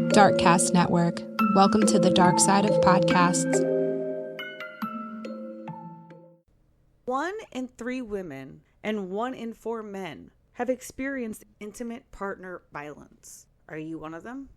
Darkcast Network. Welcome to the dark side of podcasts. 1 in 3 women and 1 in 4 men have experienced intimate partner violence. Are you one of them?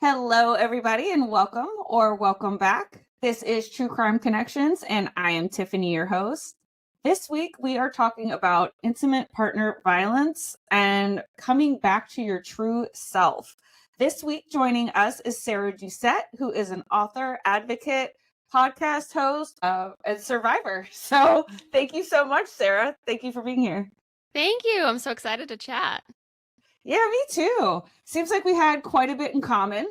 Hello, everybody, and welcome or welcome back. This is True Crime Connections, and I am Tiffany, your host. This week, we are talking about intimate partner violence and coming back to your true self. This week, joining us is Sarah Doucette, who is an author, advocate, podcast host, and survivor. So thank you so much, Sarah. Thank you for being here. Thank you. I'm so excited to chat. Yeah, me too. Seems like we had quite a bit in common.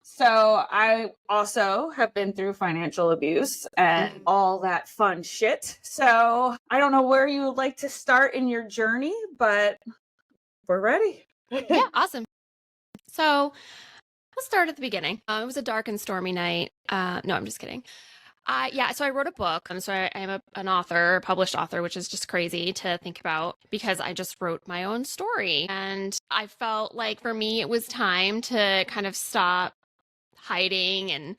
So I also have been through financial abuse and all that fun shit. So I don't know where you would like to start in your journey, but we're ready. Yeah, awesome. So let's start at the beginning. It was a dark and stormy night. No, I'm just kidding. So I wrote a book. I'm an author, published author, which is just crazy to think about because I just wrote my own story. And I felt like for me, it was time to kind of stop hiding and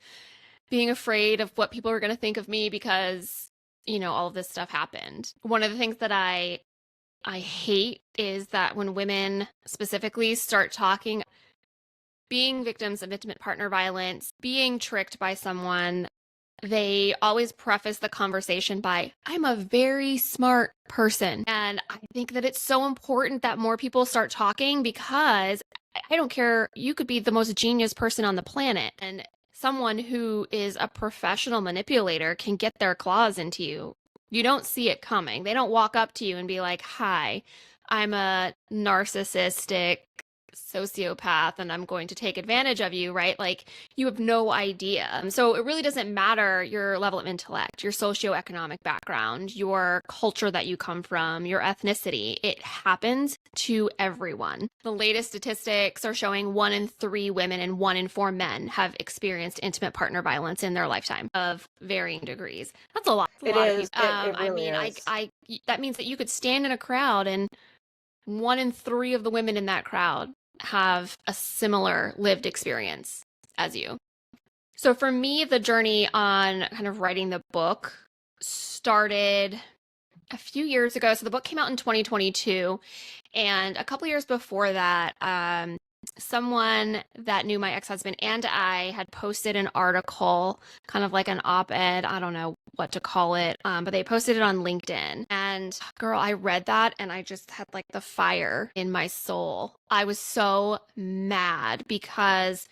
being afraid of what people were going to think of me because, all of this stuff happened. One of the things that I hate is that when women specifically start talking, being victims of intimate partner violence, being tricked by someone, they always preface the conversation by, I'm a very smart person. And I think that it's so important that more people start talking because I don't care. You could be the most genius person on the planet. And someone who is a professional manipulator can get their claws into you. You don't see it coming. They don't walk up to you and be like, hi, I'm a narcissistic sociopath and I'm going to take advantage of you, right? Like you have no idea. So it really doesn't matter your level of intellect, your socioeconomic background, your culture that you come from, your ethnicity. It happens to everyone. The latest statistics are showing 1 in 3 women and 1 in 4 men have experienced intimate partner violence in their lifetime of varying degrees. That's a lot. It is. It really is. That means that you could stand in a crowd and 1 in 3 of the women in that crowd have a similar lived experience as you. So for me, the journey on kind of writing the book started a few years ago. So the book came out in 2022. And a couple years before that, someone that knew my ex-husband and I had posted an article, kind of like an op-ed, I don't know what to call it, but they posted it on LinkedIn. And girl, I read that and I just had like the fire in my soul. I was so mad because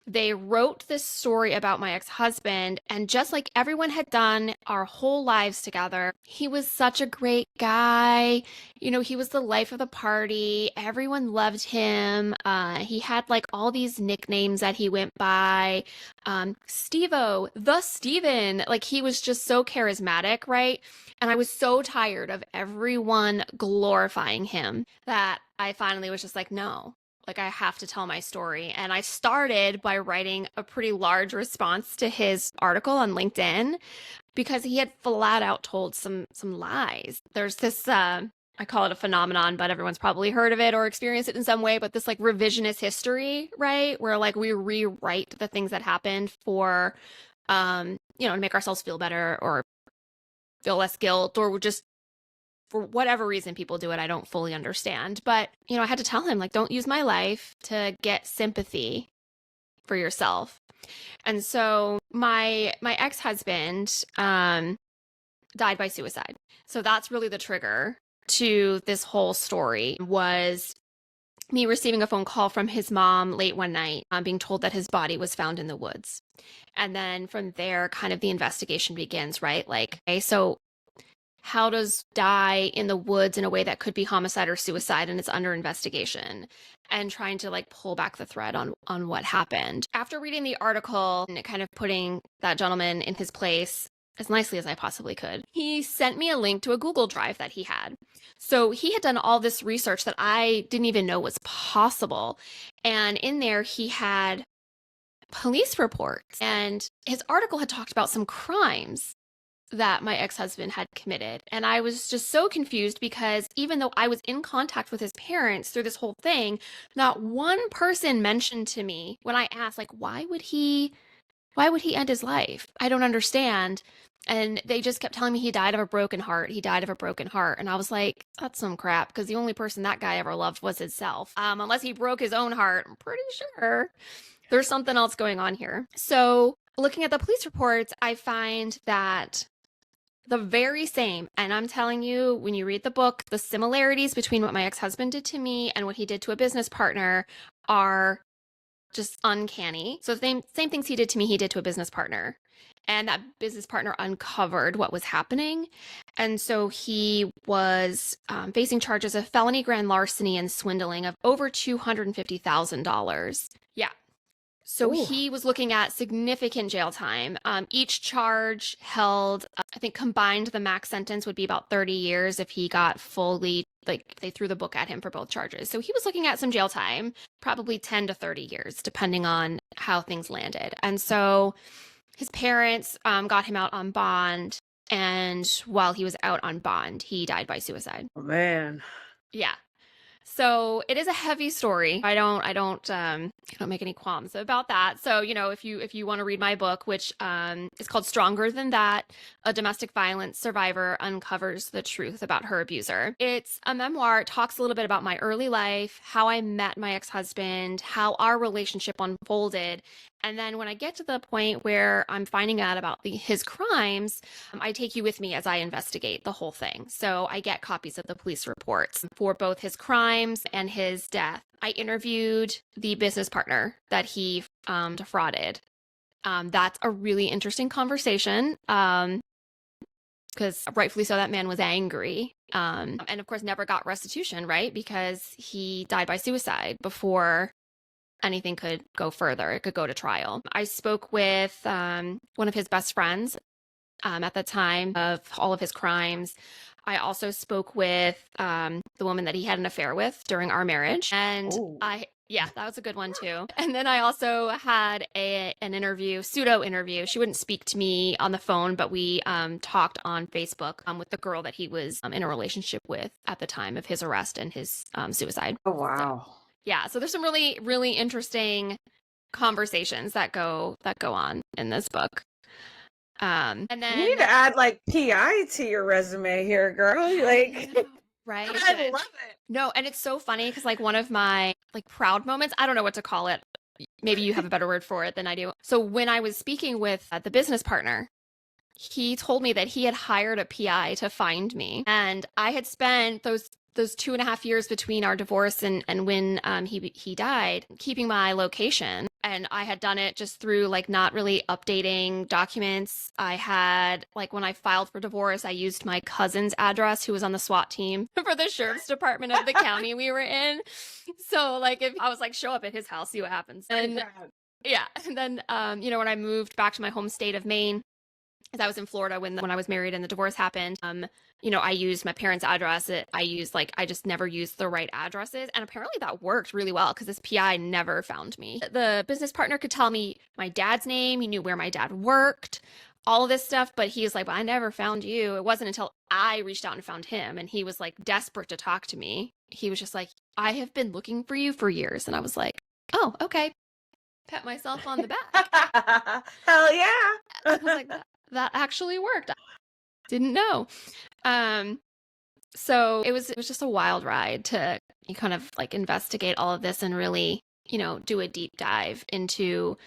they wrote this story about my ex-husband, and just like everyone had done our whole lives together, he was such a great guy. He was the life of the party. Everyone loved him. He had like all these nicknames that he went by. Steve-O, the Steven. Like he was just so charismatic, right? And I was so tired of everyone glorifying him that I finally was just like, no. Like I have to tell my story. And I started by writing a pretty large response to his article on LinkedIn because he had flat out told some lies. There's this, I call it a phenomenon, but everyone's probably heard of it or experienced it in some way, but this like revisionist history, right? Where like we rewrite the things that happened for, to make ourselves feel better or feel less guilt or just for whatever reason people do it, I don't fully understand. But, I had to tell him, like, don't use my life to get sympathy for yourself. And so my ex-husband died by suicide. So that's really the trigger to this whole story, was me receiving a phone call from his mom late one night, being told that his body was found in the woods. And then from there, kind of the investigation begins, right? Like, okay, so how does die in the woods in a way that could be homicide or suicide, and it's under investigation, and trying to like pull back the thread on what happened. After reading the article and kind of putting that gentleman in his place, as nicely as I possibly could. He sent me a link to a Google Drive that he had. So he had done all this research that I didn't even know was possible. And in there, he had police reports. And his article had talked about some crimes that my ex-husband had committed. And I was just so confused because even though I was in contact with his parents through this whole thing, not one person mentioned to me when I asked, like, why would he end his life? I don't understand. And they just kept telling me he died of a broken heart. He died of a broken heart. And I was like, that's some crap, because the only person that guy ever loved was himself. Unless he broke his own heart, I'm pretty sure there's something else going on here. So looking at the police reports, I find that the very same, and I'm telling you, when you read the book, the similarities between what my ex-husband did to me and what he did to a business partner are just uncanny. So the same things he did to me, he did to a business partner. And that business partner uncovered what was happening. And so he was facing charges of felony grand larceny and swindling of over $250,000. Yeah. So Ooh. he was looking at significant jail time. Each charge held, I think combined, the max sentence would be about 30 years if he got fully, like, they threw the book at him for both charges. So he was looking at some jail time, probably 10 to 30 years, depending on how things landed. And so his parents got him out on bond. And while he was out on bond, he died by suicide. Oh, man. Yeah. So it is a heavy story. I don't make any qualms about that. So, if you want to read my book, which is called Stronger Than That, a domestic violence survivor uncovers the truth about her abuser. It's a memoir. It talks a little bit about my early life, how I met my ex-husband, how our relationship unfolded. And then when I get to the point where I'm finding out about his crimes, I take you with me as I investigate the whole thing. So I get copies of the police reports for both his crimes and his death. I interviewed the business partner that he defrauded. That's a really interesting conversation because rightfully so, that man was angry. And of course never got restitution, right? Because he died by suicide before anything could go further. It could go to trial. I spoke with one of his best friends at the time of all of his crimes. I also spoke with the woman that he had an affair with during our marriage. And that was a good one too. And then I also had an interview, pseudo interview. She wouldn't speak to me on the phone, but we talked on Facebook with the girl that he was in a relationship with at the time of his arrest and his suicide. Oh, wow. So, yeah, so there's some really, really interesting conversations that go on in this book. And then you need to add like PI to your resume here, girl. Like, right? I love it. No, and it's so funny because like one of my like proud moments, I don't know what to call it. Maybe you have a better word for it than I do. So when I was speaking with the business partner, he told me that he had hired a PI to find me, and I had spent those 2.5 years between our divorce and when he died, keeping my location. And I had done it just through like not really updating documents. I had, like, when I filed for divorce, I used my cousin's address, who was on the SWAT team for the sheriff's department of the county we were in. So like if I was like, show up at his house, see what happens. And yeah. And then, when I moved back to my home state of Maine, as I was in Florida when I was married and the divorce happened, I used my parents' address. I just never used the right addresses. And apparently that worked really well because this PI never found me. The business partner could tell me my dad's name. He knew where my dad worked, all of this stuff. But he was like, well, I never found you. It wasn't until I reached out and found him. And he was like desperate to talk to me. He was just like, I have been looking for you for years. And I was like, oh, okay. Pat myself on the back. Hell yeah. I was like, that actually worked. I didn't know. So it was just a wild ride to kind of like investigate all of this and really, do a deep dive into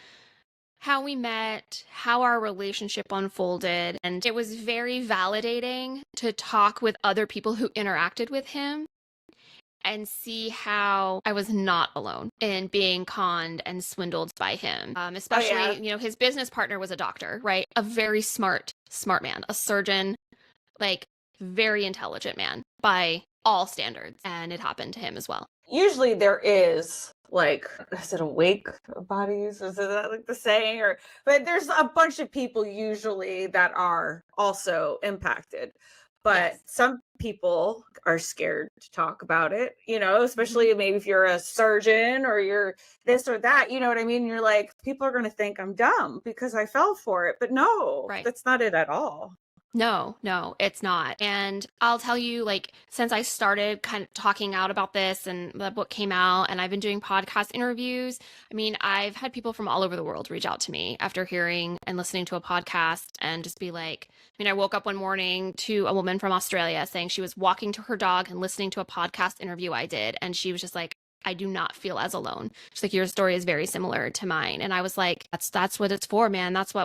how we met, how our relationship unfolded. And it was very validating to talk with other people who interacted with him and see how I was not alone in being conned and swindled by him. Especially, his business partner was a doctor, right? A very smart man, a surgeon, like very intelligent man by all standards. And it happened to him as well. Usually there is like, is it awake bodies? Is that like the saying? Or, but there's a bunch of people usually that are also impacted. But Yes. some people are scared to talk about it, especially maybe if you're a surgeon or you're this or that, you know what I mean? You're like, people are going to think I'm dumb because I fell for it. But no, Right. that's not it at all. No, it's not. And I'll tell you, like, since I started kind of talking out about this and the book came out and I've been doing podcast interviews, I mean, I've had people from all over the world reach out to me after hearing and listening to a podcast and just be like, I woke up one morning to a woman from Australia saying she was walking to her dog and listening to a podcast interview I did. And she was just like, I do not feel as alone. She's like, your story is very similar to mine. And I was like, that's what it's for, man. That's why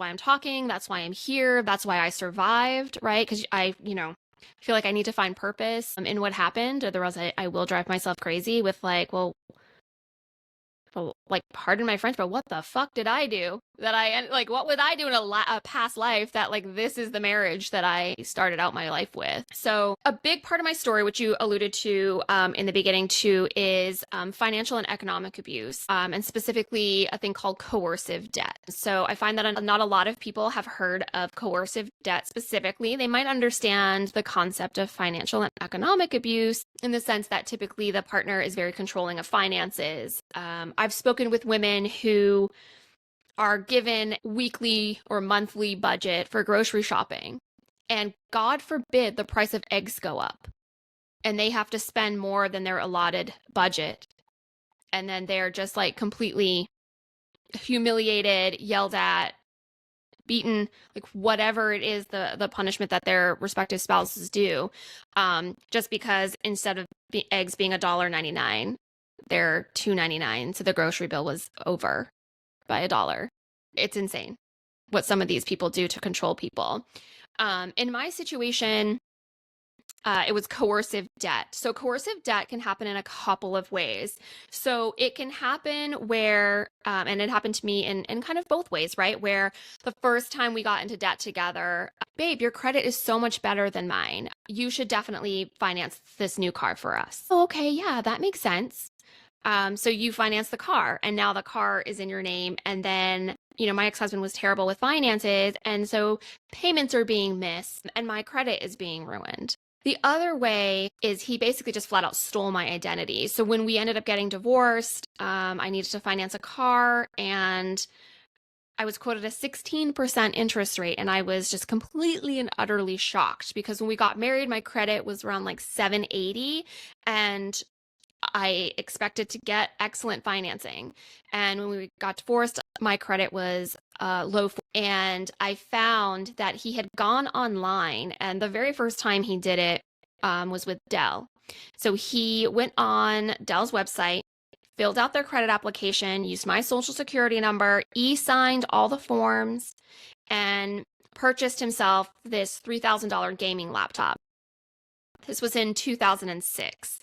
I'm talking. That's why I'm here. That's why I survived, right? Because I feel like I need to find purpose in what happened. Otherwise I will drive myself crazy with like, well, like, pardon my French, but what the fuck did I do what would I do in a past life that like this is the marriage that I started out my life with? So a big part of my story, which you alluded to in the beginning too, is financial and economic abuse, and specifically a thing called coercive debt. So I find that not a lot of people have heard of coercive debt specifically. They might understand the concept of financial and economic abuse in the sense that typically the partner is very controlling of finances. I've spoken with women who are given weekly or monthly budget for grocery shopping, and God forbid the price of eggs go up and they have to spend more than their allotted budget. And then they're just like completely humiliated, yelled at, beaten, like whatever it is, the punishment that their respective spouses do, just because instead of eggs being $1.99, they're $2.99. So the grocery bill was over by $1. It's insane what some of these people do to control people. In my situation, it was coercive debt. So coercive debt can happen in a couple of ways. So it can happen where, and it happened to me in kind of both ways, right? Where the first time we got into debt together, babe, your credit is so much better than mine. You should definitely finance this new car for us. Oh, okay, yeah, that makes sense. So you finance the car and now the car is in your name. And then, my ex-husband was terrible with finances. And so payments are being missed and my credit is being ruined. The other way is he basically just flat out stole my identity. So when we ended up getting divorced, I needed to finance a car and I was quoted a 16% interest rate. And I was just completely and utterly shocked because when we got married, my credit was around like 780 and I expected to get excellent financing. And when we got divorced, my credit was low. And I found that he had gone online. And the very first time he did it was with Dell. So he went on Dell's website, filled out their credit application, used my social security number, e-signed all the forms, and purchased himself this $3,000 gaming laptop. This was in 2006.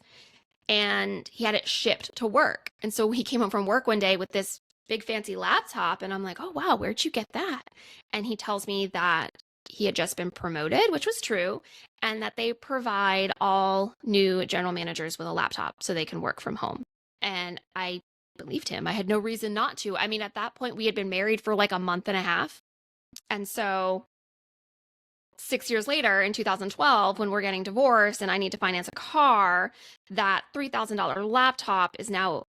And he had it shipped to work. And so he came home from work one day with this big fancy laptop. And I'm like, oh, wow, where'd you get that? And he tells me that he had just been promoted, which was true, and that they provide all new general managers with a laptop so they can work from home. And I believed him. I had no reason not to. I mean, at that point, we had been married for like a month and a half. And so 6 years later, in 2012, when we're getting divorced and I need to finance a car, that $3,000 laptop is now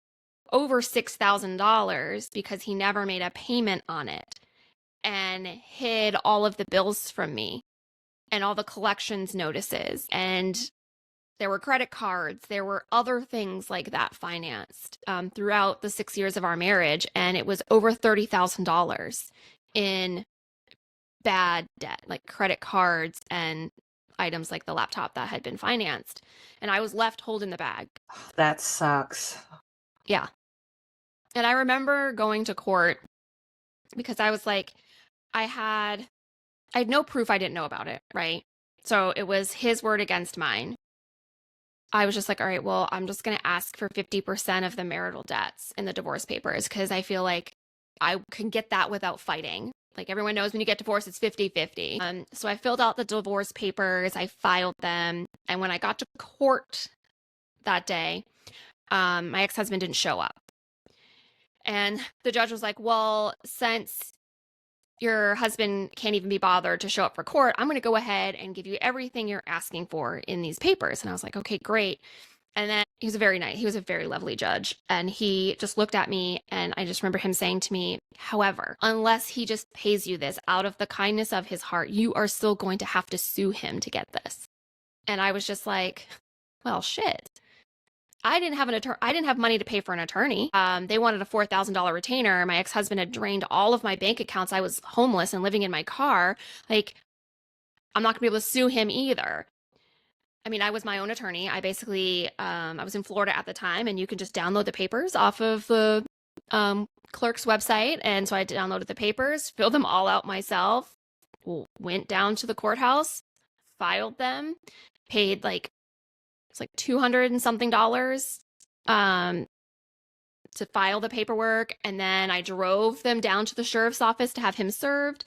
over $6,000 because he never made a payment on it and hid all of the bills from me and all the collections notices. And there were credit cards. There were other things like that financed throughout the 6 years of our marriage. And it was over $30,000 in bad debt, like credit cards and items like the laptop that had been financed. And I was left holding the bag. That sucks. Yeah. And I remember going to court because I was like, I had no proof I didn't know about it, right? So it was his word against mine. I was just like, all right, well, I'm just going to ask for 50% of the marital debts in the divorce papers because I feel like I can get that without fighting. Like everyone knows when you get divorced, it's 50-50. So I filled out the divorce papers, I filed them. And when I got to court that day, my ex-husband didn't show up. And the judge was like, well, since your husband can't even be bothered to show up for court, I'm going to go ahead and give you everything you're asking for in these papers. And I was like, okay, great. And then he was a very lovely judge. And he just looked at me, and I just remember him saying to me, however, unless he just pays you this out of the kindness of his heart, you are still going to have to sue him to get this. And I was just like, well, shit. I didn't have money to pay for an attorney. They wanted a $4,000 retainer. My ex-husband had drained all of my bank accounts. I was homeless and living in my car. Like, I'm not gonna be able to sue him either. I mean, I was my own attorney. I basically, I was in Florida at the time, and you can just download the papers off of the clerk's website. And so I downloaded the papers, filled them all out myself, went down to the courthouse, filed them, paid it's like $200 and something to file the paperwork. And then I drove them down to the sheriff's office to have him served.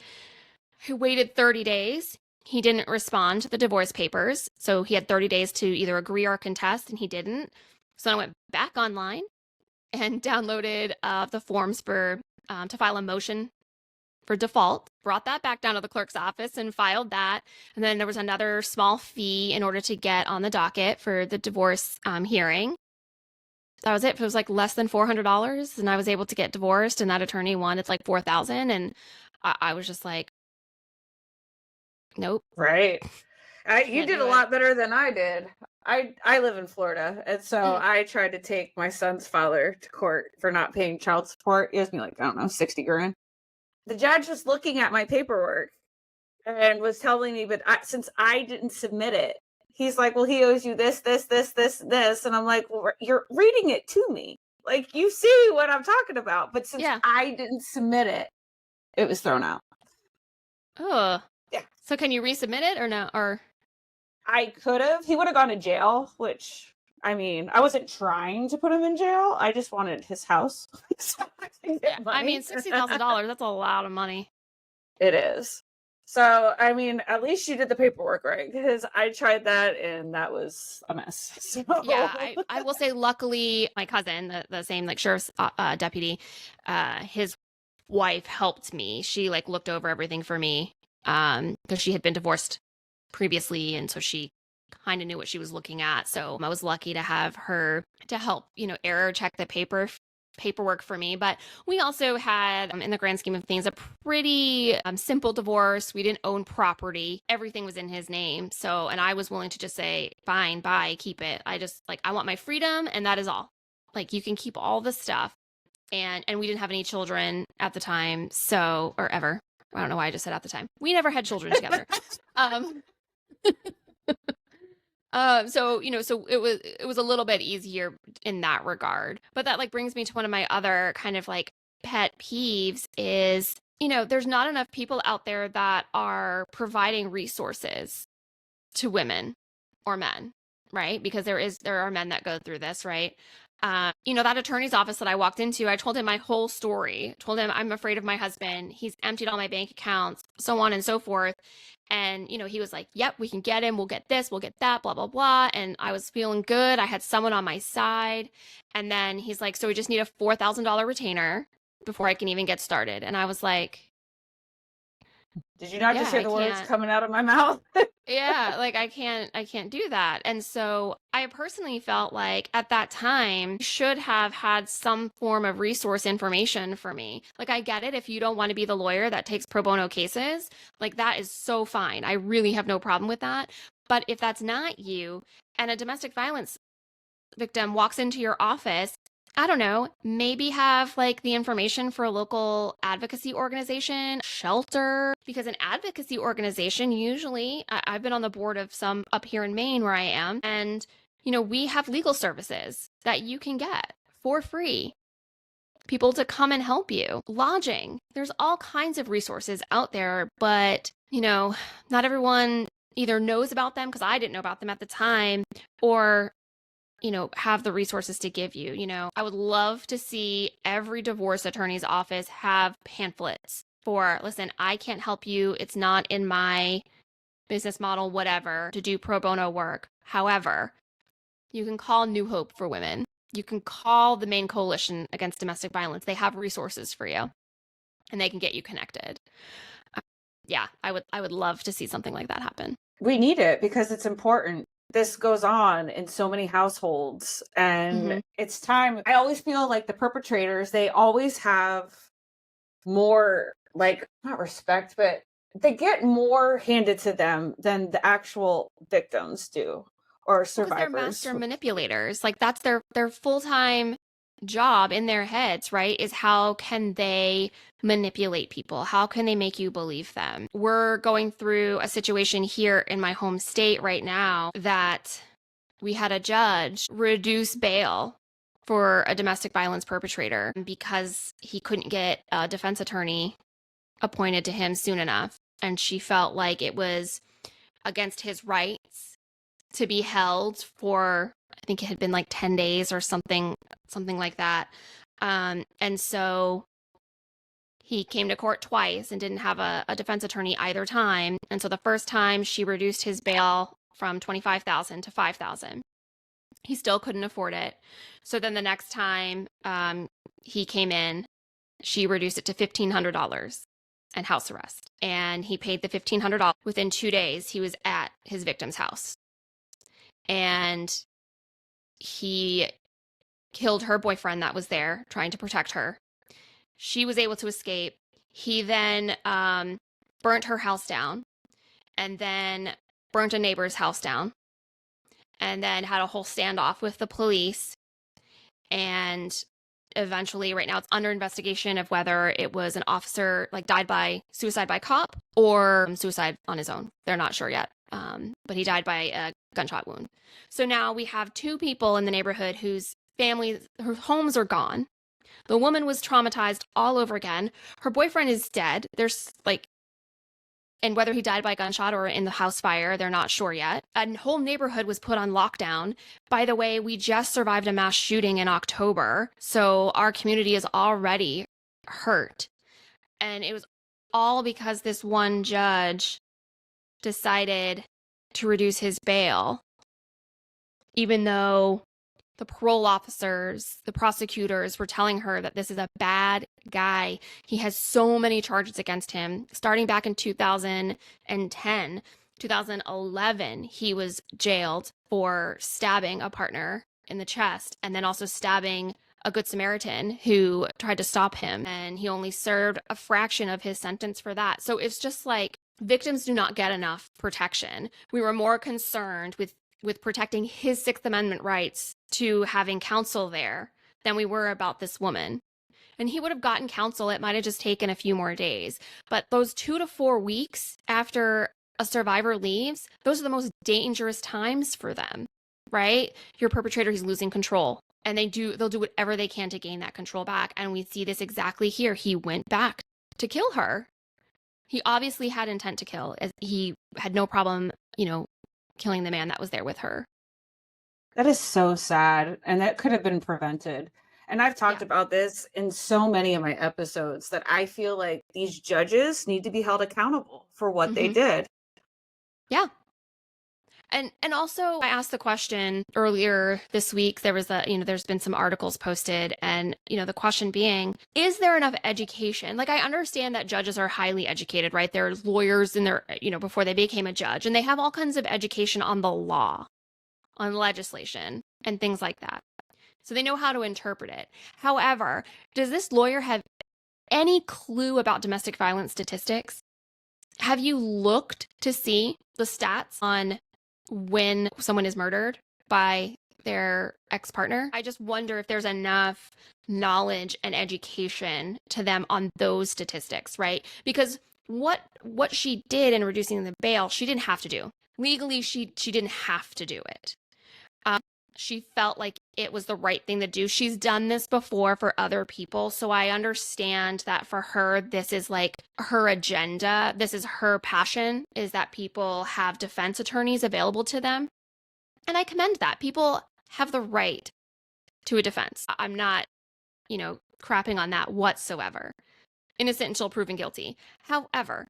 He waited 30 days. He didn't respond to the divorce papers. So he had 30 days to either agree or contest, and he didn't. So I went back online and downloaded the forms for to file a motion for default, brought that back down to the clerk's office and filed that. And then there was another small fee in order to get on the docket for the divorce hearing. That was it. It was like less than $400, and I was able to get divorced, and that attorney wanted like $4,000. And I was just like, nope. Right. You Can't did do a it. lot better than I did. I live in Florida, and so I tried to take my son's father to court for not paying child support. He owes me like, I don't know, 60 grand. The judge was looking at my paperwork and was telling me, but since I didn't submit it, he's like, well, he owes you this. And I'm like, well, you're reading it to me. Like, you see what I'm talking about. But since I didn't submit it, it was thrown out. Oh. Yeah. So can you resubmit it or no? Or I could have. He would have gone to jail, which, I mean, I wasn't trying to put him in jail. I just wanted his house. So I mean, $60,000, that's a lot of money. It is. So, I mean, at least you did the paperwork right, because I tried that and that was a mess. So. Yeah, I will say, luckily, my cousin, the same like sheriff's deputy, his wife helped me. She like looked over everything for me because she had been divorced previously, and so she kind of knew what she was looking at. So I was lucky to have her to help, error check the paperwork for me. But we also had, in the grand scheme of things, a pretty simple divorce. We didn't own property. Everything was in his name. So, and I was willing to just say, fine, bye, keep it. I want my freedom, and that is all. Like, you can keep all the stuff. And we didn't have any children at the time, so, or ever. I don't know why I just said at the time. We never had children together. So it was a little bit easier in that regard. But that like brings me to one of my other kind of like pet peeves is, there's not enough people out there that are providing resources to women or men, right? Because there are men that go through this, right? That attorney's office that I walked into, I told him my whole story, told him I'm afraid of my husband. He's emptied all my bank accounts, so on and so forth. And, he was like, yep, we can get him. We'll get this, we'll get that, blah, blah, blah. And I was feeling good. I had someone on my side. And then he's like, so we just need a $4,000 retainer before I can even get started. And I was like, did you not just hear the words coming out of my mouth? Yeah, like I can't do that. And so I personally felt like at that time should have had some form of resource information for me. Like, I get it if you don't want to be the lawyer that takes pro bono cases, like that is so fine. I really have no problem with that. But if that's not you, and a domestic violence victim walks into your office, I don't know, maybe have like the information for a local advocacy organization, shelter, because an advocacy organization, usually, I've been on the board of some up here in Maine where I am, and, we have legal services that you can get for free. People to come and help you. Lodging. There's all kinds of resources out there, but, not everyone either knows about them because I didn't know about them at the time, or have the resources to give you. I would love to see every divorce attorney's office have pamphlets for, listen, I can't help you. It's not in my business model, whatever, to do pro bono work. However, you can call New Hope for Women. you can call the Maine Coalition Against Domestic Violence. They have resources for you, and they can get you connected. Yeah, I would love to see something like that happen. We need it because it's important. This goes on in so many households, and it's time. I always feel like the perpetrators, they always have more, like, not respect, but they get more handed to them than the actual victims do, or Because they're survivors. master manipulators. Like, that's their full-time job in their heads, right? Is how can they manipulate people? How can they make you believe them? We're going through a situation here in my home state right now that we had a judge reduce bail for a domestic violence perpetrator because he couldn't get a defense attorney appointed to him soon enough. And she felt like it was against his rights to be held for, I think it had been like 10 days or something like that. And so he came to court twice and didn't have a defense attorney either time. And so the first time she reduced his bail from $25,000 to $5,000. He still couldn't afford it. So then the next time he came in, she reduced it to $1,500 and house arrest. And he paid the $1,500. Within 2 days, he was at his victim's house. And he killed her boyfriend that was there trying to protect her. She was able to escape. He then burnt her house down and then burnt a neighbor's house down and then had a whole standoff with the police. And eventually, right now, it's under investigation of whether it was an officer, like, died by suicide by cop or suicide on his own. They're not sure yet. But he died by a gunshot wound. So now we have two people in the neighborhood whose families, whose homes are gone. The woman was traumatized all over again. Her boyfriend is dead. There's like, and whether he died by gunshot or in the house fire, they're not sure yet. A whole neighborhood was put on lockdown. By the way, we just survived a mass shooting in October, so our community is already hurt. And it was all because this one judge decided to reduce his bail, even though the parole officers, the prosecutors were telling her that this is a bad guy. He has so many charges against him. Starting back in 2010, 2011, he was jailed for stabbing a partner in the chest and then also stabbing a Good Samaritan who tried to stop him. And he only served a fraction of his sentence for that. So it's just like victims do not get enough protection. We were more concerned with protecting his Sixth Amendment rights to having counsel there than we were about this woman. And he would have gotten counsel. It might have just taken a few more days. But those 2 to 4 weeks after a survivor leaves, those are the most dangerous times for them, right? Your perpetrator, he's losing control. And they'll do whatever they can to gain that control back. And we see this exactly here. He went back to kill her. He obviously had intent to kill. He had no problem, killing the man that was there with her. That is so sad. And that could have been prevented. And I've talked about this in so many of my episodes that I feel like these judges need to be held accountable for what they did. Yeah. And also I asked the question earlier this week. There was there's been some articles posted and, the question being, is there enough education? Like, I understand that judges are highly educated, right? They're lawyers in their, before they became a judge, and they have all kinds of education on the law, on legislation and things like that. So they know how to interpret it. However, does this lawyer have any clue about domestic violence statistics? Have you looked to see the stats on when someone is murdered by their ex-partner? I just wonder if there's enough knowledge and education to them on those statistics, right? Because what she did in reducing the bail, she didn't have to do. Legally, she didn't have to do it. She felt like it was the right thing to do. She's done this before for other people, so I understand that for her, this is like her agenda. This is her passion, is that people have defense attorneys available to them. And I commend that. People have the right to a defense. I'm not, crapping on that whatsoever. Innocent until proven guilty. However,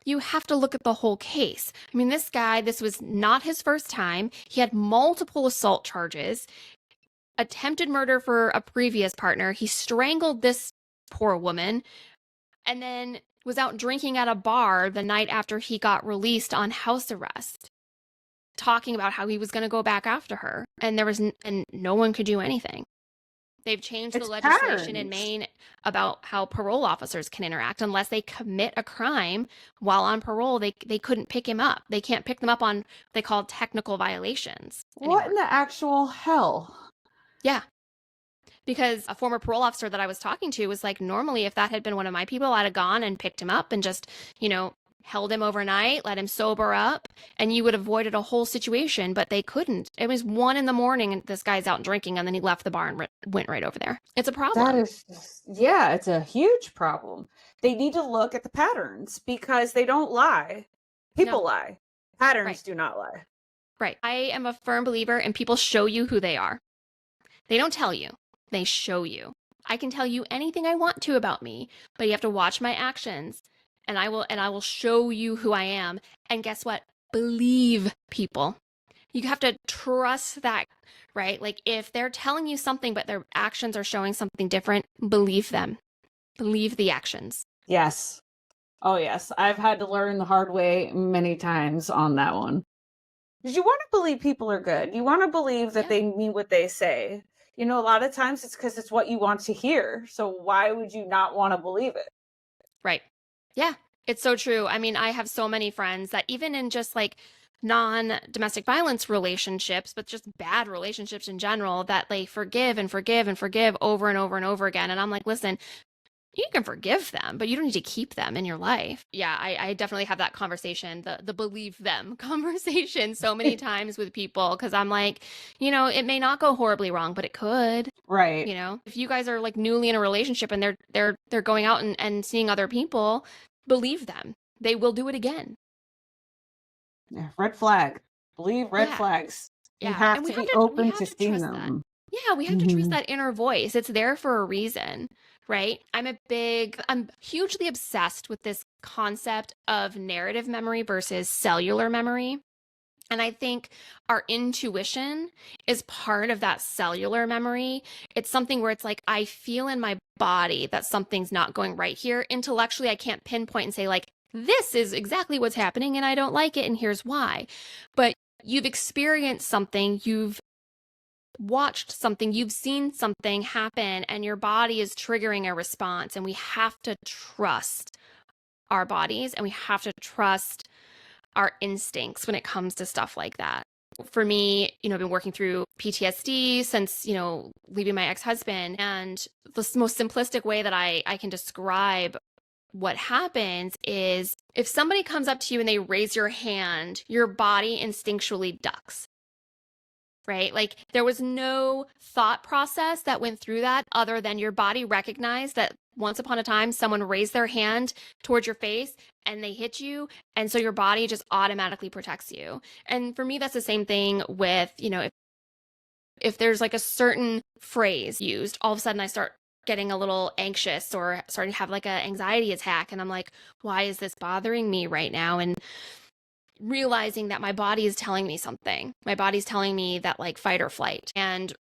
you have to look at the whole case. I mean, this guy, this was not his first time. He had multiple assault charges. attempted murder for a previous partner. He strangled this poor woman and then was out drinking at a bar the night after he got released on house arrest, talking about how he was going to go back after her. And and no one could do anything. They've changed the legislation in Maine about how parole officers can interact. Unless they commit a crime while on parole, they couldn't pick him up. They can't pick them up on what they call technical violations anymore. What in the actual hell? Yeah. Because a former parole officer that I was talking to was like, normally if that had been one of my people, I'd have gone and picked him up and just, held him overnight, let him sober up, and you would have avoided a whole situation, but they couldn't. It was 1 a.m. and this guy's out drinking, and then he left the bar and went right over there. It's a problem. That is yeah, it's a huge problem. They need to look at the patterns because they don't lie. People lie. Patterns do not lie. Right. I am a firm believer in people show you who they are. They don't tell you. They show you. I can tell you anything I want to about me, but you have to watch my actions. And I will show you who I am. And guess what? Believe people. You have to trust that, right? Like if they're telling you something, but their actions are showing something different, believe them. Believe the actions. Yes. Oh, yes. I've had to learn the hard way many times on that one. Because you want to believe people are good. You want to believe that they mean what they say. A lot of times it's because it's what you want to hear. So why would you not want to believe it? Right. Yeah, it's so true. I mean, I have so many friends that even in just like non-domestic violence relationships, but just bad relationships in general, that they forgive and forgive and forgive over and over and over again. And I'm like, listen, you can forgive them, but you don't need to keep them in your life. Yeah, I definitely have that conversation, the believe them conversation so many times with people, because I'm like, it may not go horribly wrong, but it could. Right. If you guys are like newly in a relationship and they're going out and seeing other people, believe them. They will do it again. Yeah, red flag. Believe red flags. You have to be open to seeing them. Yeah, we have to trust that inner voice. It's there for a reason, right? I'm hugely obsessed with this concept of narrative memory versus cellular memory. And I think our intuition is part of that cellular memory. It's something where it's like, I feel in my body that something's not going right here. Intellectually, I can't pinpoint and say like, this is exactly what's happening and I don't like it and here's why. But you've experienced something, you've watched something, you've seen something happen, and your body is triggering a response. And we have to trust our bodies and we have to trust our instincts when it comes to stuff like that. For me, I've been working through PTSD since, leaving my ex-husband. And the most simplistic way that I can describe what happens is if somebody comes up to you and they raise your hand, your body instinctually ducks. Right? Like there was no thought process that went through that other than your body recognized that once upon a time someone raised their hand towards your face and they hit you. And so your body just automatically protects you. And for me, that's the same thing with, if there's like a certain phrase used, all of a sudden I start getting a little anxious or starting to have like an anxiety attack. And I'm like, why is this bothering me right now? And realizing that my body is telling me something. My body's telling me that like fight or flight. And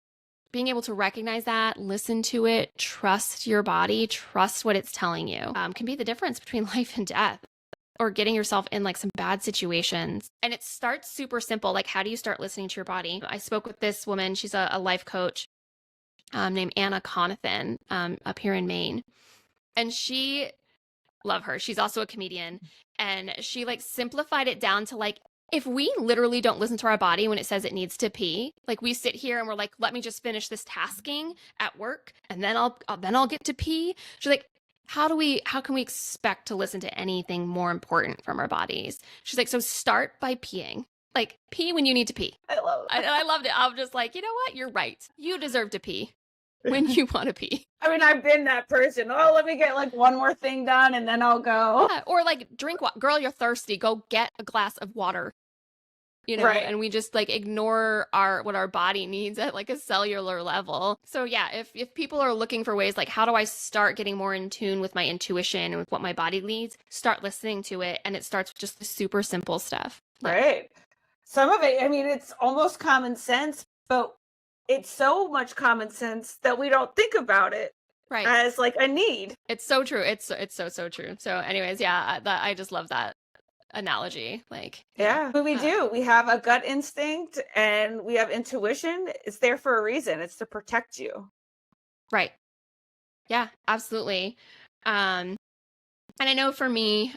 being able to recognize that, listen to it, trust your body, trust what it's telling you, can be the difference between life and death or getting yourself in like some bad situations. And it starts super simple. Like, how do you start listening to your body? I spoke with this woman. She's a life coach named Anna Conathan up here in Maine. And love her. She's also a comedian. And she like simplified it down to like, if we literally don't listen to our body when it says it needs to pee, like we sit here and we're like, let me just finish this tasking at work and then I'll get to pee. She's like, how can we expect to listen to anything more important from our bodies? She's like, so start by peeing. Like pee when you need to pee. I love it. I loved it. I'm just like, you know what? You're right. You deserve to pee when you want to pee. I mean, I've been that person. Oh, let me get like one more thing done and then I'll go. Yeah, or like drink water. Girl, you're thirsty. Go get a glass of water. Right. And we just like ignore what our body needs at like a cellular level. So yeah, if people are looking for ways like, how do I start getting more in tune with my intuition and with what my body needs, start listening to it. And it starts with just the super simple stuff. Yeah. Right. Some of it, I mean, it's almost common sense, but it's so much common sense that we don't think about it Right. as like a need. It's so true. It's so true. So anyways, yeah, I just love that analogy. Like, Yeah, but we do. We have a gut instinct and we have intuition. It's there for a reason. It's to protect you. Right. Yeah, absolutely. And I know for me,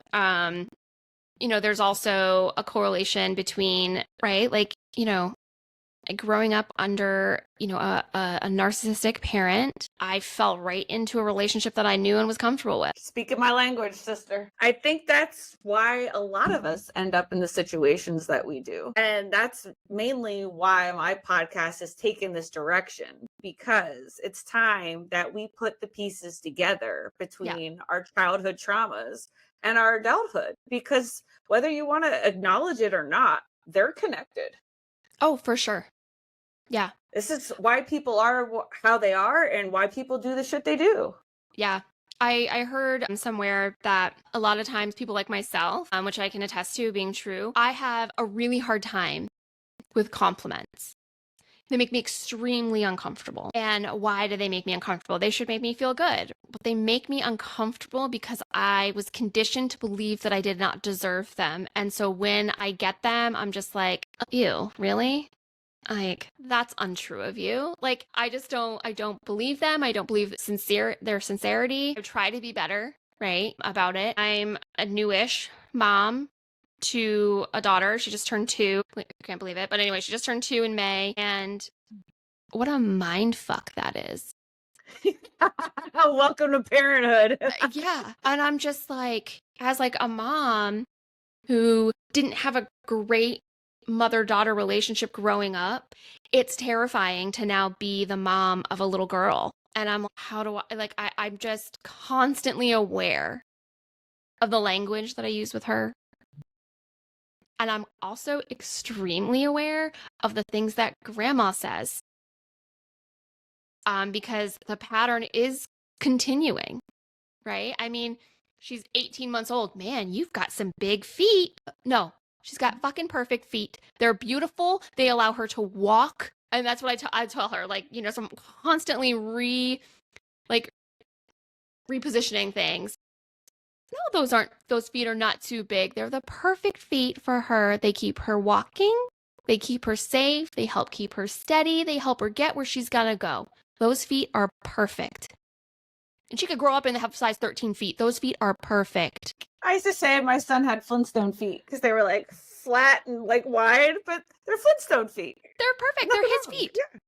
there's also a correlation between, right? Like, growing up under, a narcissistic parent, I fell right into a relationship that I knew and was comfortable with. Speaking my language, sister. I think that's why a lot of us end up in the situations that we do. And that's mainly why my podcast has taken this direction, because it's time that we put the pieces together between our childhood traumas and our adulthood, because whether you want to acknowledge it or not, they're connected. Oh, for sure. Yeah. This is why people are how they are and why people do the shit they do. Yeah. I heard somewhere that a lot of times people like myself, which I can attest to being true, I have a really hard time with compliments. They make me extremely uncomfortable. And why do they make me uncomfortable? They should make me feel good. But they make me uncomfortable because I was conditioned to believe that I did not deserve them. And so when I get them, I'm just like, ew, really? Like, that's untrue of you. Like, I don't believe them. I don't believe their sincerity. I try to be better, right, about it. I'm a newish mom to a daughter. She just turned 2. I can't believe it. But anyway, she just turned 2 in May. And what a mind fuck that is. Welcome to parenthood. Yeah. And I'm just like, as like a mom who didn't have a great mother-daughter relationship growing up, it's terrifying to now be the mom of a little girl. And I'm like, I'm just constantly aware of the language that I use with her. And I'm also extremely aware of the things that grandma says. Because the pattern is continuing, right? I mean, she's 18 months old. Man, you've got some big feet. No, she's got fucking perfect feet. They're beautiful. They allow her to walk. And that's what I tell her. Like, so I'm constantly repositioning things. No, those feet are not too big. They're the perfect feet for her. They keep her walking. They keep her safe. They help keep her steady. They help her get where she's got to go. Those feet are perfect. And she could grow up and have size 13 feet. Those feet are perfect. I used to say my son had Flintstone feet because they were like flat and like wide, but they're Flintstone feet. They're perfect. They're his feet. Yeah.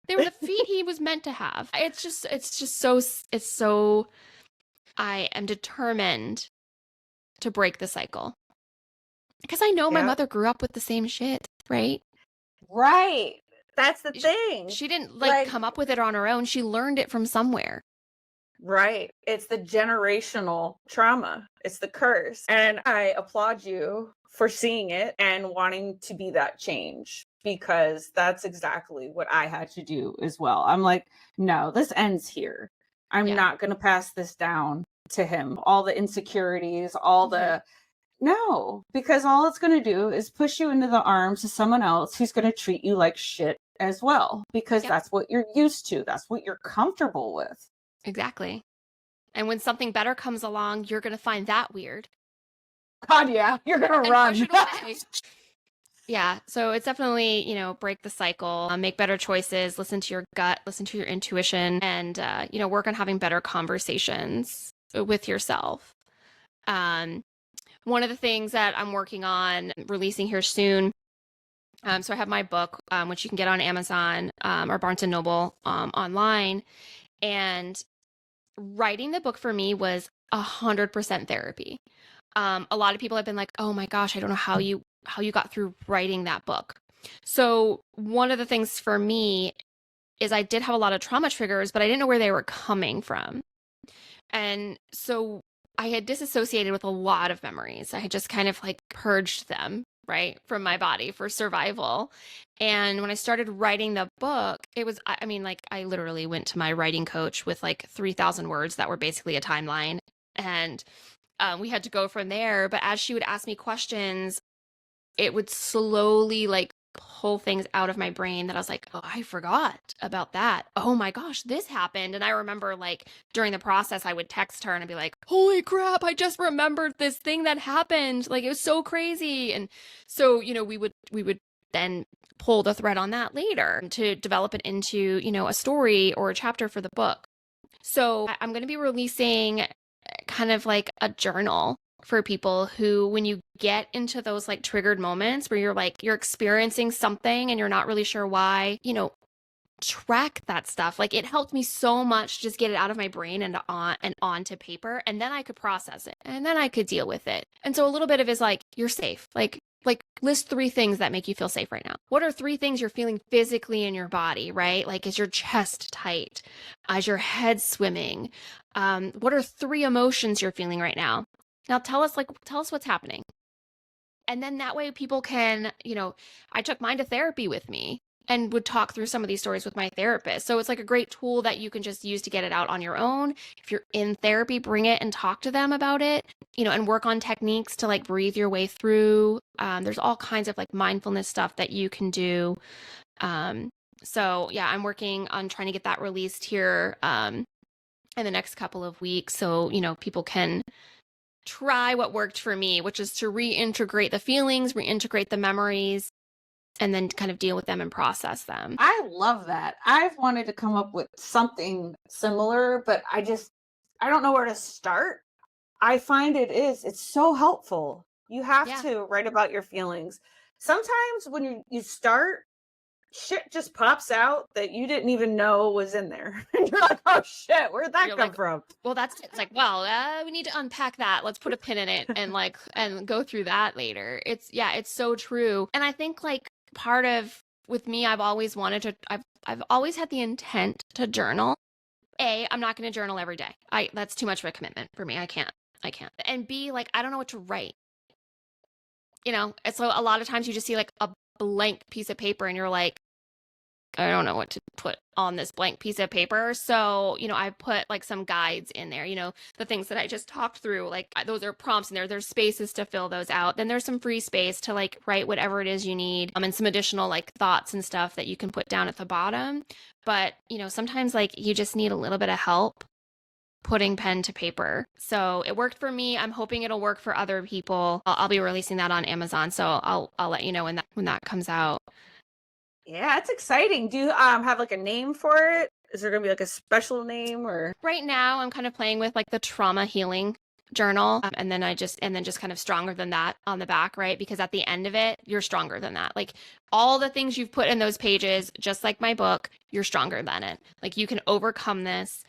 They were the feet he was meant to have. It's so, I am determined to break the cycle. Because I know my mother grew up with the same shit, right? Right. That's the thing. She didn't come up with it on her own. She learned it from somewhere. Right. It's the generational trauma. It's the curse. And I applaud you for seeing it and wanting to be that change, because that's exactly what I had to do as well. I'm like, no, this ends here. I'm not going to pass this down to him. All the insecurities, all the... No, because all it's going to do is push you into the arms of someone else who's going to treat you like shit as well, because that's what you're used to. That's what you're comfortable with. Exactly. And when something better comes along, you're going to find that weird. God, yeah. You're going to run. Push it away. Yeah. So it's definitely, break the cycle, make better choices, listen to your gut, listen to your intuition, and, work on having better conversations with yourself. One of the things that I'm working on releasing here soon, so I have my book, which you can get on Amazon or Barnes & Noble online. And writing the book for me was 100% therapy. A lot of people have been like, oh my gosh, I don't know how you got through writing that book. So one of the things for me is I did have a lot of trauma triggers, but I didn't know where they were coming from. And so I had disassociated with a lot of memories. I had just kind of purged them, right, from my body for survival. And when I started writing the book, it was, I literally went to my writing coach with 3,000 words that were basically a timeline. And we had to go from there. But as she would ask me questions, it would slowly pull things out of my brain that I was like, oh, I forgot about that. Oh my gosh, this happened. And I remember like during the process, I would text her and I'd be like, holy crap, I just remembered this thing that happened. Like it was so crazy. And so, we would then pull the thread on that later to develop it into, a story or a chapter for the book. So I'm going to be releasing kind of like a journal for people who, when you get into those like triggered moments where you're experiencing something and you're not really sure why, track that stuff. Like it helped me so much just get it out of my brain and onto paper, and then I could process it and then I could deal with it. And so a little bit of it is like, you're safe. Like list 3 things that make you feel safe right now. What are 3 things you're feeling physically in your body, right? Like, is your chest tight? Is your head swimming? What are 3 emotions you're feeling right now? Now tell us what's happening. And then that way people can, I took mine to therapy with me and would talk through some of these stories with my therapist. So it's like a great tool that you can just use to get it out on your own. If you're in therapy, bring it and talk to them about it, and work on techniques to like breathe your way through. There's all kinds of like mindfulness stuff that you can do. So yeah, I'm working on trying to get that released here in the next couple of weeks. So, people can try what worked for me, which is to reintegrate the feelings, reintegrate the memories, and then kind of deal with them and process them. I love that. I've wanted to come up with something similar, but I don't know where to start. I find it's so helpful. You have to write about your feelings. Sometimes when you start, shit just pops out that you didn't even know was in there. And you're like, oh shit, where'd that come from? Well, it's like, well, we need to unpack that. Let's put a pin in it and go through that later. It's so true. And I think like part of, with me, I've always had the intent to journal. I'm not going to journal every day. That's too much of a commitment for me. I can't. And B, like, I don't know what to write. And so a lot of times you just see like a blank piece of paper and you're like, I don't know what to put on this blank piece of paper. So, I put like some guides in there, the things that I just talked through, like those are prompts in there. There's spaces to fill those out. Then there's some free space to like write whatever it is you need, and some additional like thoughts and stuff that you can put down at the bottom. But, sometimes like you just need a little bit of help putting pen to paper. So it worked for me. I'm hoping it'll work for other people. I'll be releasing that on Amazon. So I'll let you know when that comes out. Yeah, it's exciting. Do you have like a name for it? Is there gonna be like a special name or? Right now I'm kind of playing with like the trauma healing journal, and then just kind of stronger than that on the back, right? Because at the end of it, you're stronger than that. Like all the things you've put in those pages, just like my book, you're stronger than it. Like you can overcome this.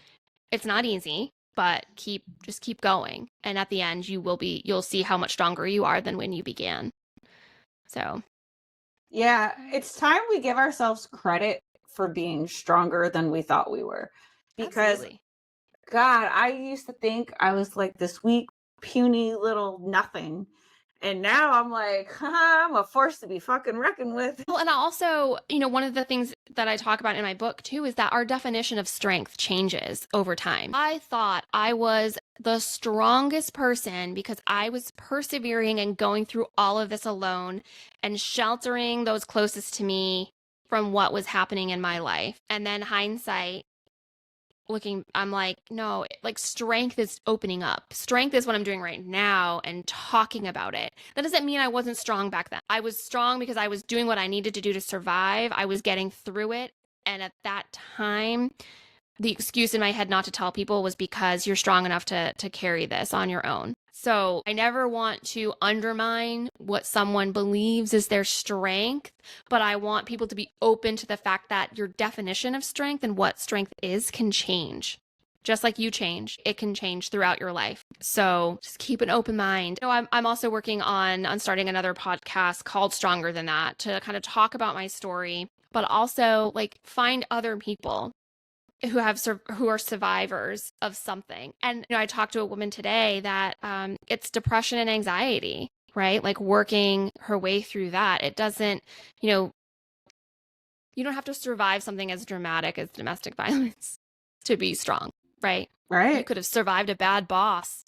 It's not easy, but just keep going. And at the end, you'll see how much stronger you are than when you began. So. Yeah, it's time we give ourselves credit for being stronger than we thought we were. Because, Absolutely. God, I used to think I was like this weak, puny little nothing. And now I'm like, I'm a force to be fucking reckoned with. Well, and also, one of the things that I talk about in my book too is that our definition of strength changes over time. I thought I was the strongest person because I was persevering and going through all of this alone and sheltering those closest to me from what was happening in my life. And then hindsight, looking, I'm like, no, like strength is opening up. Strength is what I'm doing right now and talking about it. That doesn't mean I wasn't strong back then. I was strong because I was doing what I needed to do to survive. I was getting through it. And at that time, the excuse in my head not to tell people was because you're strong enough to carry this on your own. So I never want to undermine what someone believes is their strength, but I want people to be open to the fact that your definition of strength and what strength is can change. Just like you change, it can change throughout your life. So just keep an open mind. I'm also working on starting another podcast called Stronger Than That to kind of talk about my story, but also like find other people who are survivors of something. And I talked to a woman today that it's depression and anxiety, right? Like working her way through that. It doesn't, you don't have to survive something as dramatic as domestic violence to be strong, right? Right. You could have survived a bad boss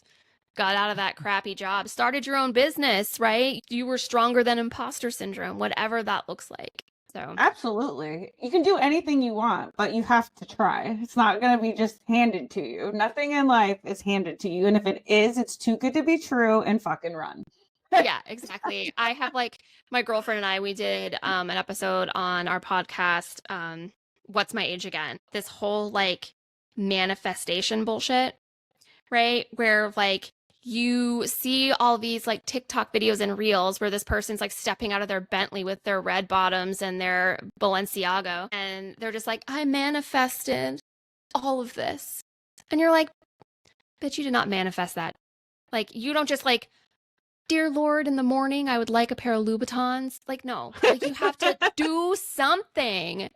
got out of that crappy job, started your own business, right? You were stronger than imposter syndrome, whatever that looks like. So Absolutely. You can do anything you want, but you have to try. It's not going to be just handed to you. Nothing in life is handed to you. And if it is, it's too good to be true, and fucking run. yeah, exactly. I have like my girlfriend and I, we did an episode on our podcast, What's My Age Again? This whole like manifestation bullshit, right? Where like you see all these like TikTok videos and reels where this person's like stepping out of their Bentley with their red bottoms and their Balenciaga, and they're just like, I manifested all of this. And you're like, bitch, you did not manifest that. Like, you don't just like, dear Lord, in the morning, I would like a pair of Louboutins. Like, no, like you have to do something,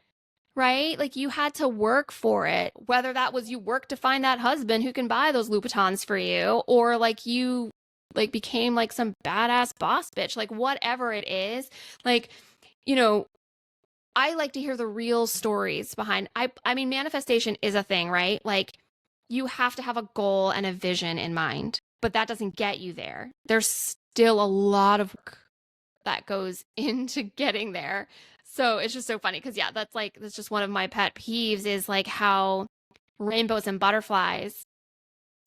right? Like you had to work for it, whether that was you work to find that husband who can buy those Louboutins for you, or like you like became like some badass boss bitch, like whatever it is. Like, you know, I like to hear the real stories behind, I mean, manifestation is a thing, right? Like you have to have a goal and a vision in mind, but that doesn't get you there. There's still a lot of work that goes into getting there. So it's just so funny because, yeah, that's just one of my pet peeves is like how rainbows and butterflies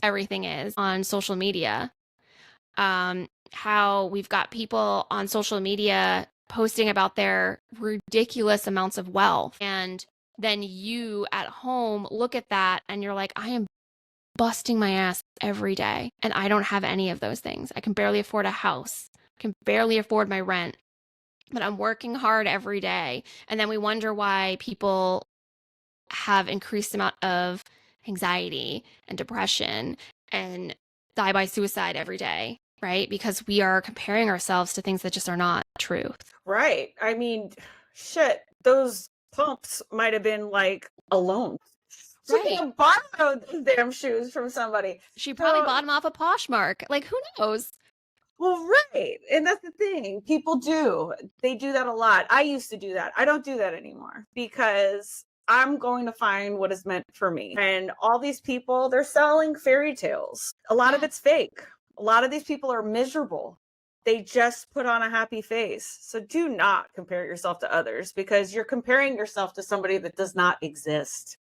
everything is on social media. How we've got people on social media posting about their ridiculous amounts of wealth. And then you at home look at that and you're like, I am busting my ass every day and I don't have any of those things. I can barely afford a house, can barely afford my rent, but I'm working hard every day. And then we wonder why people have increased amount of anxiety and depression and die by suicide every day, right? Because we are comparing ourselves to things that just are not truth. Right. I mean, shit, those pumps might have been like a loan. She Right. could have borrowed those damn shoes from somebody. She probably So- bought them off a Poshmark. Like, who knows? Well, right. And that's the thing. People do. They do that a lot. I used to do that. I don't do that anymore because I'm going to find what is meant for me. And all these people, they're selling fairy tales. A lot of Yeah. it's fake. A lot of these people are miserable. They just put on a happy face. So do not compare yourself to others because you're comparing yourself to somebody that does not exist.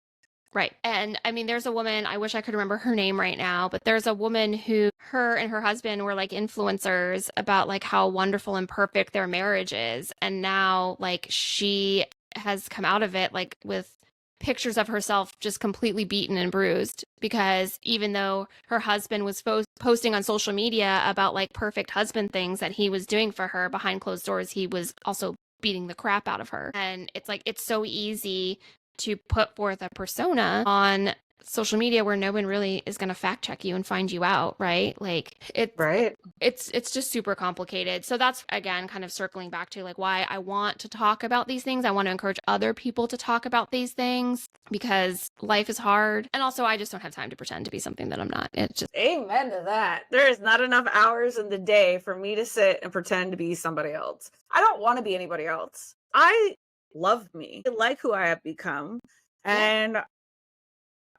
Right. And I mean, there's a woman, I wish I could remember her name right now, but there's a woman who, her and her husband were like influencers about like how wonderful and perfect their marriage is. And now like she has come out of it like with pictures of herself just completely beaten and bruised because even though her husband was posting on social media about like perfect husband things that he was doing for her behind closed doors, he was also beating the crap out of her. And it's like, it's so easy to put forth a persona on social media where no one really is going to fact check you and find you out, right? Like it's just super complicated. So that's again kind of circling back to like why I want to talk about these things. I want to encourage other people to talk about these things because life is hard. And also I just don't have time to pretend to be something that I'm not. It's just Amen to that. There is not enough hours in the day for me to sit and pretend to be somebody else. I don't want to be anybody else. I love me. I like who I have become. And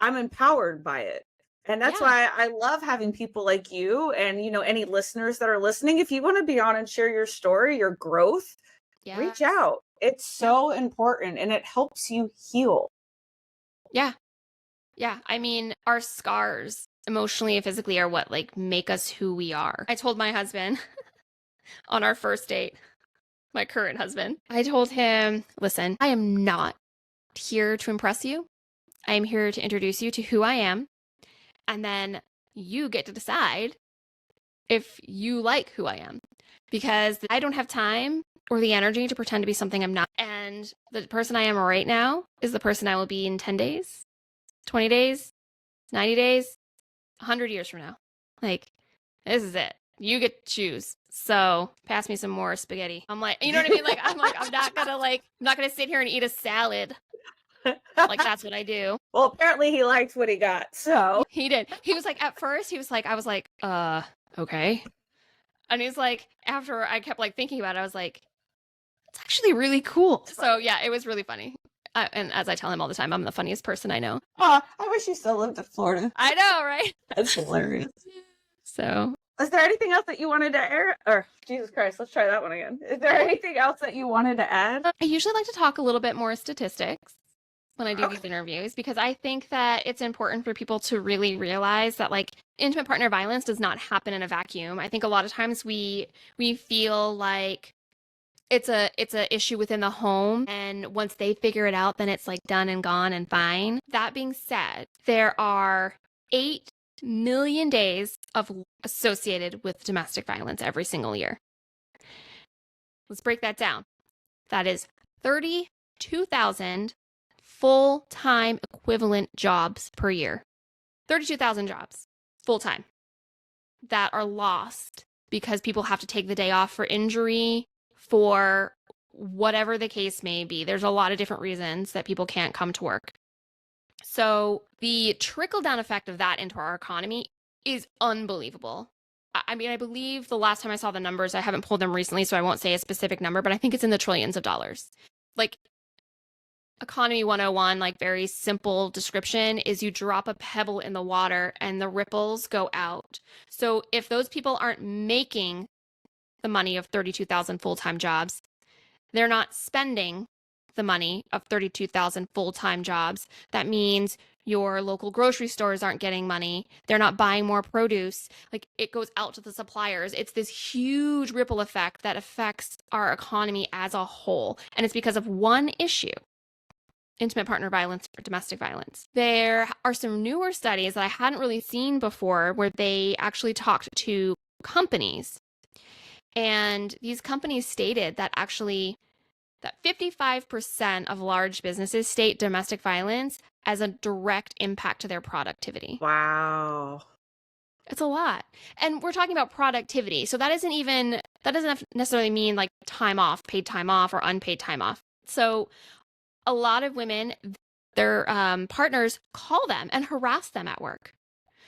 I'm empowered by it. And that's why I love having people like you and, you know, any listeners that are listening. If you want to be on and share your story, your growth, reach out. It's so important and it helps you heal. Yeah. Yeah. I mean, our scars emotionally and physically are what like make us who we are. I told my husband on our first date, my current husband, I told him, listen, I am not here to impress you. I am here to introduce you to who I am. And then you get to decide if you like who I am. Because I don't have time or the energy to pretend to be something I'm not. And the person I am right now is the person I will be in 10 days, 20 days, 90 days, 100 years from now. Like, this is it. You get to choose. So pass me some more spaghetti. I'm like, you know what I mean? Like, I'm not gonna sit here and eat a salad. Like, that's what I do. Well, apparently he liked what he got. So He did. He was like, at first, he was like, I was like, okay. And he's like, after I kept like thinking about it, I was like, it's actually really cool. So yeah, it was really funny. And as I tell him all the time, I'm the funniest person I know. I wish you still lived in Florida. I know, right? That's hilarious. So is there anything else that you wanted to air? Or Jesus Christ, let's try that one again. Is there anything else that you wanted to add? I usually like to talk a little bit more statistics when I do Okay. these interviews, because I think that it's important for people to really realize that like intimate partner violence does not happen in a vacuum. I think a lot of times we feel like it's a issue within the home, and once they figure it out, then it's like done and gone and fine. That being said, there are 8 million days of associated with domestic violence every single year. Let's break that down. That is 32,000 full-time equivalent jobs per year. 32,000 jobs full-time that are lost because people have to take the day off for injury, for whatever the case may be. There's a lot of different reasons that people can't come to work. So the trickle-down effect of that into our economy is unbelievable. I mean, I believe the last time I saw the numbers, I haven't pulled them recently, so I won't say a specific number, but I think it's in the trillions of dollars. Like, Economy 101, like very simple description, is you drop a pebble in the water and the ripples go out. So if those people aren't making the money of 32,000 full-time jobs, they're not spending the money of 32,000 full-time jobs. That means your local grocery stores aren't getting money. They're not buying more produce. Like, it goes out to the suppliers. It's this huge ripple effect that affects our economy as a whole. And it's because of one issue: intimate partner violence or domestic violence. There are some newer studies that I hadn't really seen before where they actually talked to companies. And these companies stated that actually that 55% of large businesses state domestic violence as a direct impact to their productivity. Wow. It's a lot. And we're talking about productivity. So that doesn't necessarily mean like time off, paid time off, or unpaid time off. So a lot of women, their partners call them and harass them at work.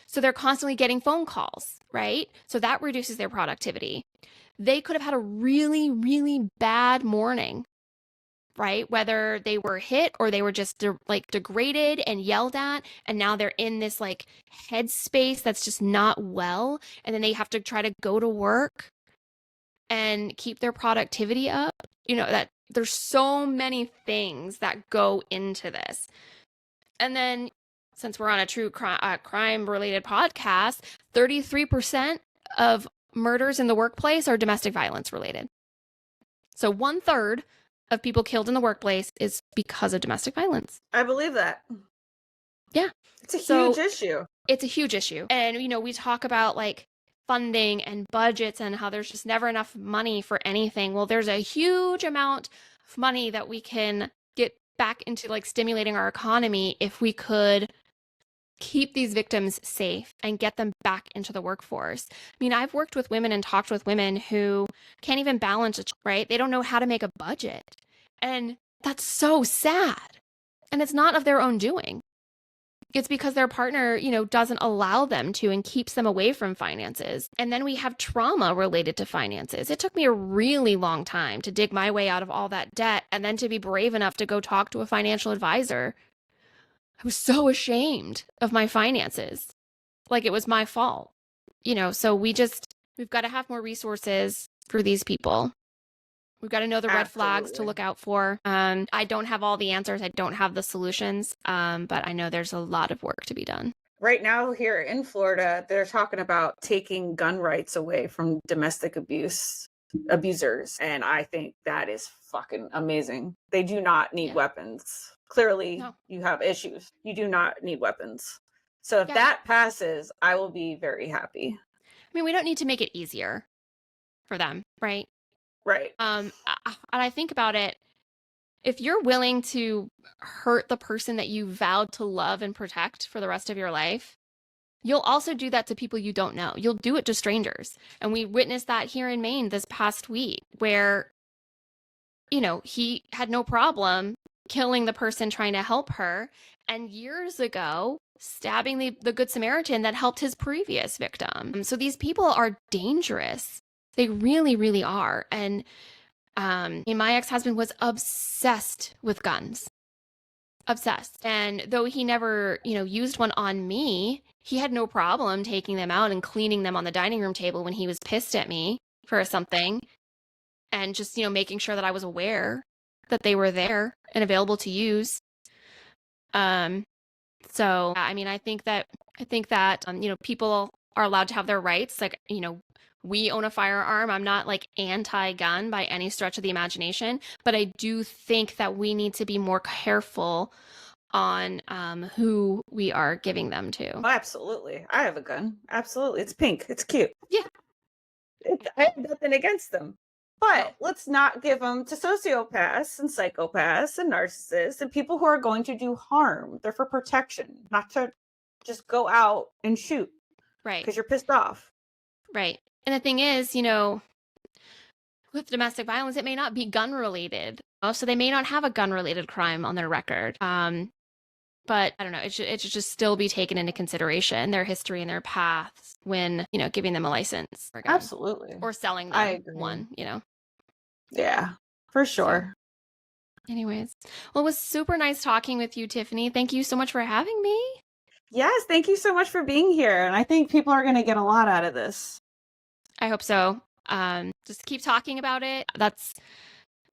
So they're constantly getting phone calls, right? So that reduces their productivity. They could have had a really, really bad morning, right? Whether they were hit or they were just degraded and yelled at, and now they're in this like headspace that's just not well, and then they have to try to go to work and keep their productivity up. You know, that there's so many things that go into this. And then, since we're on a true crime related podcast, 33% of murders in the workplace are domestic violence related. So 1/3 of people killed in the workplace is because of domestic violence. I believe that. Yeah. It's a huge issue. It's a huge issue. And, you know, we talk about like funding and budgets and how there's just never enough money for anything. Well, there's a huge amount of money that we can get back into like stimulating our economy if we could keep these victims safe and get them back into the workforce. I mean, I've worked with women and talked with women who can't even balance it, right? They don't know how to make a budget. And that's so sad. And it's not of their own doing. It's because their partner, you know, doesn't allow them to and keeps them away from finances. And then we have trauma related to finances. It took me a really long time to dig my way out of all that debt and then to be brave enough to go talk to a financial advisor. I was so ashamed of my finances, like it was my fault, you know. So we've got to have more resources for these people. We've got to know the red flags to look out for. I don't have all the answers. I don't have the solutions, but I know there's a lot of work to be done. Right now here in Florida, they're talking about taking gun rights away from domestic abusers. And I think that is fucking amazing. They do not need weapons. Clearly, no. You have issues. You do not need weapons. So if that passes, I will be very happy. I mean, we don't need to make it easier for them, right? Right. And I think about it, if you're willing to hurt the person that you vowed to love and protect for the rest of your life, you'll also do that to people you don't know. You'll do it to strangers. And we witnessed that here in Maine this past week where, you know, he had no problem killing the person trying to help her, and years ago stabbing the Good Samaritan that helped his previous victim. So these people are dangerous. They really, really are. And my ex-husband was obsessed with guns. obsessed. And though he never, used one on me, he had no problem taking them out and cleaning them on the dining room table when he was pissed at me for something, and just, making sure that I was aware that they were there and available to use. So, I mean, I think that people are allowed to have their rights. Like, we own a firearm. I'm not like anti-gun by any stretch of the imagination, but I do think that we need to be more careful on who we are giving them to. Oh, absolutely. I have a gun. Absolutely. It's pink. It's cute. Yeah. I have nothing against them. But let's not give them to sociopaths and psychopaths and narcissists and people who are going to do harm. They're for protection, not to just go out and shoot. Right. Because you're pissed off. Right. And the thing is, with domestic violence, it may not be gun related. So they may not have a gun related crime on their record. But I don't know, it should just still be taken into consideration, their history and their paths when, giving them a license for a gun. Absolutely. Or selling I them agree. one, Yeah, for sure. So, anyways, well, it was super nice talking with you, Tiffany. Thank you so much for having me. Yes, thank you so much for being here. And I think people are going to get a lot out of this. I hope so. Just keep talking about it. That's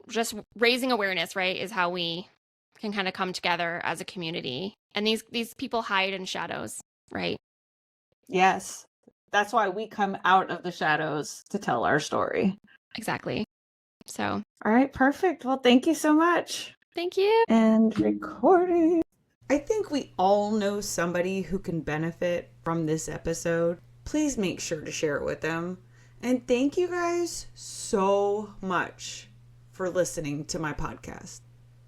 just raising awareness, right, is how we can kind of come together as a community. And these people hide in shadows, right? Yes. That's why we come out of the shadows to tell our story. Exactly. So. All right, perfect. Well, thank you so much. Thank you. And recording. I think we all know somebody who can benefit from this episode. Please make sure to share it with them. And thank you guys so much for listening to my podcast.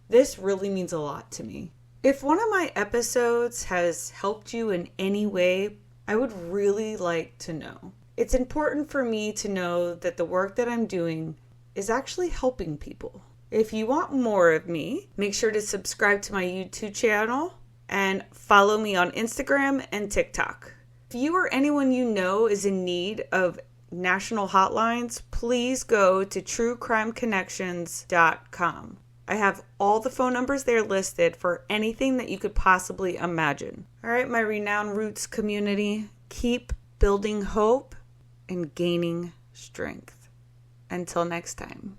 This really means a lot to me. If one of my episodes has helped you in any way, I would really like to know. It's important for me to know that the work that I'm doing is actually helping people. If you want more of me, make sure to subscribe to my YouTube channel and follow me on Instagram and TikTok. If you or anyone you know is in need of national hotlines, please go to truecrimeconnections.com. I have all the phone numbers there listed for anything that you could possibly imagine. All right, my Renowned Roots community, keep building hope and gaining strength. Until next time.